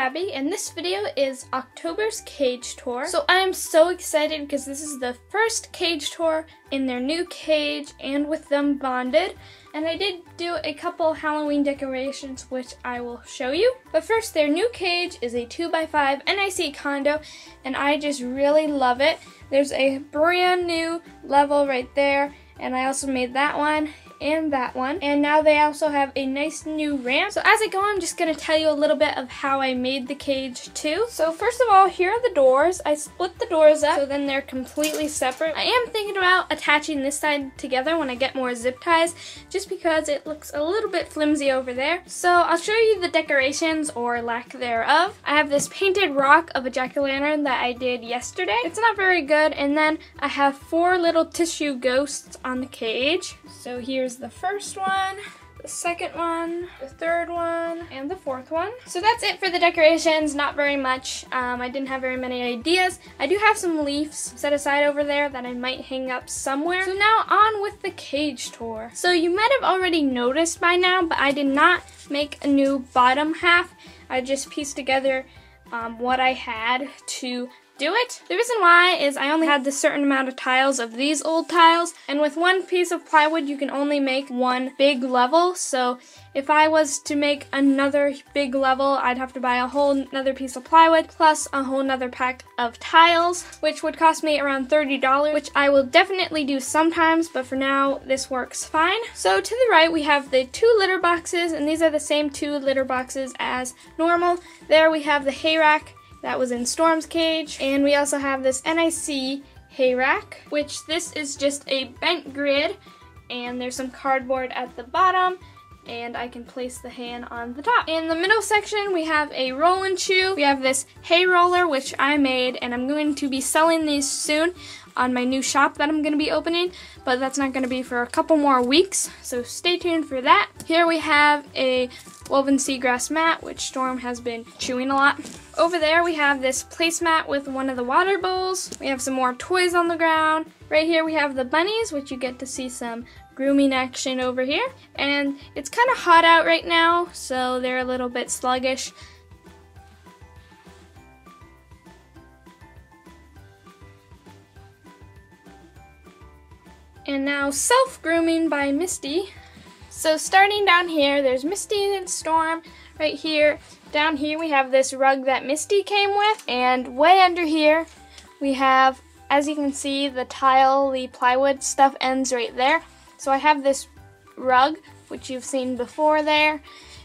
Abby, and this video is October's cage tour. So I am so excited because this is the first cage tour in their new cage and with them bonded. And I did do a couple Halloween decorations which I will show you. But first, their new cage is a 2x5 NIC condo, and I just really love it. There's a brand new level right there, and I also made that one and that one, and now they also have a nice new ramp. So as I go, I'm just going to tell you a little bit of how I made the cage too. So first of all, here are the doors. I split the doors up so then they're completely separate. I am thinking about attaching this side together when I get more zip ties, just because it looks a little bit flimsy over there. So I'll show you the decorations, or lack thereof. I have this painted rock of a jack-o'-lantern that I did yesterday. It's not very good. And then I have 4 little tissue ghosts on the cage. So here's the first one, the second one, the third one, and the fourth one. So that's it for the decorations, not very much. I didn't have very many ideas. I do have some leaves set aside over there that I might hang up somewhere. So now on with the cage tour. So you might have already noticed by now, but I did not make a new bottom half. I just pieced together what I had to do it. The reason why is I only had this certain amount of tiles of these old tiles, and with one piece of plywood you can only make one big level. So if I was to make another big level, I'd have to buy a whole nother piece of plywood plus a whole nother pack of tiles, which would cost me around $30, which I will definitely do sometimes, but for now this works fine. So to the right we have the 2 litter boxes, and these are the same 2 litter boxes as normal. There we have the hay rack that was in Storm's cage, and we also have this NIC hay rack, which this is just a bent grid, and there's some cardboard at the bottom, and I can place the hay on the top. In the middle section we have a roll and chew. We have this hay roller which I made, and I'm going to be selling these soon on my new shop that I'm going to be opening, but that's not going to be for a couple more weeks, so stay tuned for that. Here we have a woven seagrass mat, which Storm has been chewing a lot. Over there we have this placemat with one of the water bowls. We have some more toys on the ground. Right here we have the bunnies, which you get to see some grooming action over here. And it's kind of hot out right now, so they're a little bit sluggish. And now self-grooming by Misty. So starting down here, there's Misty and Storm. Right here, down here we have this rug that Misty came with. And way under here, we have, as you can see, the tile, the plywood stuff ends right there. So I have this rug, which you've seen before there.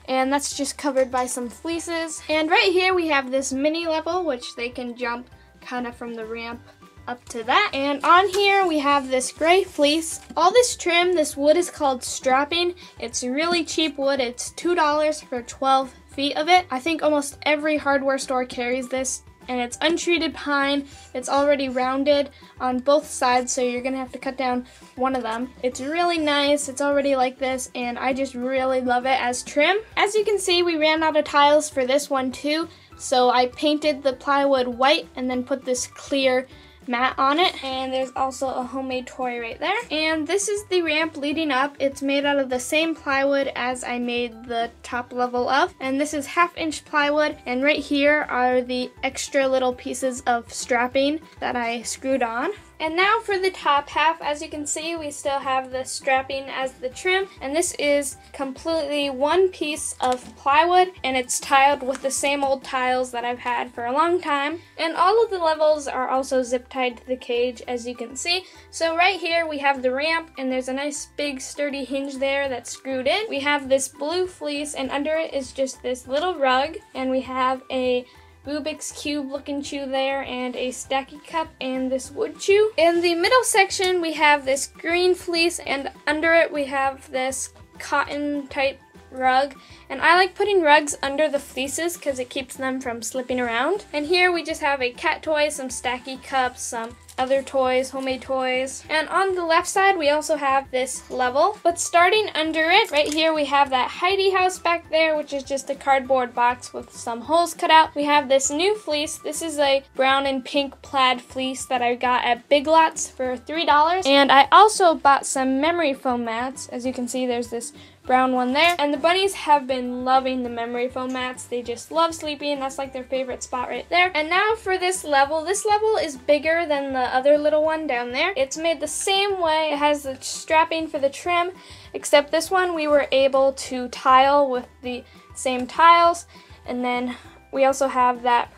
And that's just covered by some fleeces. And right here we have this mini level, which they can jump kind of from the ramp up to that. And on here we have this gray fleece. All this trim, this wood is called strapping. It's really cheap wood. It's $2 for 12 feet of it. I think almost every hardware store carries this, and it's untreated pine. It's already rounded on both sides, so you're gonna have to cut down one of them. It's really nice. It's already like this, and I just really love it as trim. As you can see, we ran out of tiles for this one too, so I painted the plywood white and then put this clear mat on it. And there's also a homemade toy right there. And this is the ramp leading up. It's made out of the same plywood as I made the top level of, and this is 1/2-inch plywood, and right here are the extra little pieces of strapping that I screwed on. And now for the top half. As you can see, we still have the strapping as the trim, and this is completely one piece of plywood, and it's tiled with the same old tiles that I've had for a long time. And all of the levels are also zip tied to the cage, as you can see. So right here we have the ramp, and there's a nice big sturdy hinge there that's screwed in. We have this blue fleece, and under it is just this little rug, and we have a Rubik's Cube looking chew there, and a stacky cup, and this wood chew. In the middle section we have this green fleece, and under it we have this cotton type rug, and I like putting rugs under the fleeces because it keeps them from slipping around. And here we just have a cat toy, some stacky cups, some other toys, homemade toys. And on the left side we also have this level, but starting under it, right here we have that Heidi House back there, which is just a cardboard box with some holes cut out. We have this new fleece. This is a brown and pink plaid fleece that I got at Big Lots for $3. And I also bought some memory foam mats. As you can see, there's this brown one there. And the bunnies have been loving the memory foam mats. They just love sleeping. That's like their favorite spot right there. And now for this level. This level is bigger than the other little one down there. It's made the same way. It has the strapping for the trim, except this one we were able to tile with the same tiles. And then we also have that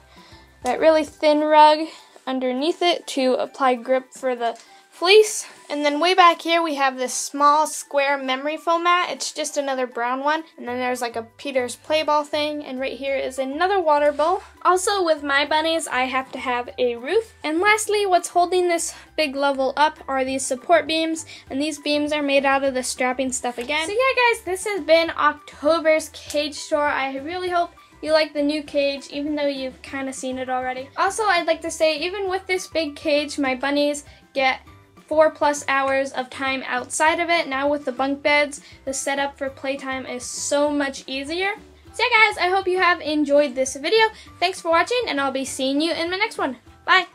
really thin rug underneath it to apply grip for the fleece. And then way back here we have this small square memory foam mat. It's just another brown one. And then there's like a Peter's play ball thing. And right here is another water bowl. Also with my bunnies, I have to have a roof. And lastly, what's holding this big level up are these support beams. And these beams are made out of the strapping stuff again. So yeah guys, this has been October's cage tour. I really hope you like the new cage, even though you've kind of seen it already. Also, I'd like to say, even with this big cage, my bunnies get 4+ hours of time outside of it. Now with the bunk beds, the setup for playtime is so much easier. So yeah guys, I hope you have enjoyed this video. Thanks for watching, and I'll be seeing you in my next one. Bye!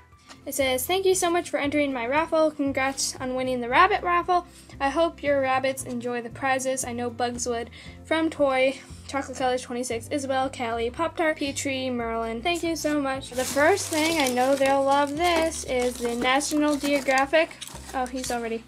It says, thank you so much for entering my raffle. Congrats on winning the rabbit raffle. I hope your rabbits enjoy the prizes. I know Bugs would. From Toy, Chocolate Colors 26, Isabel, Callie, Pop-Tart, Petrie, Merlin. Thank you so much. The first thing, I know they'll love this, is the National Geographic. Oh, he's already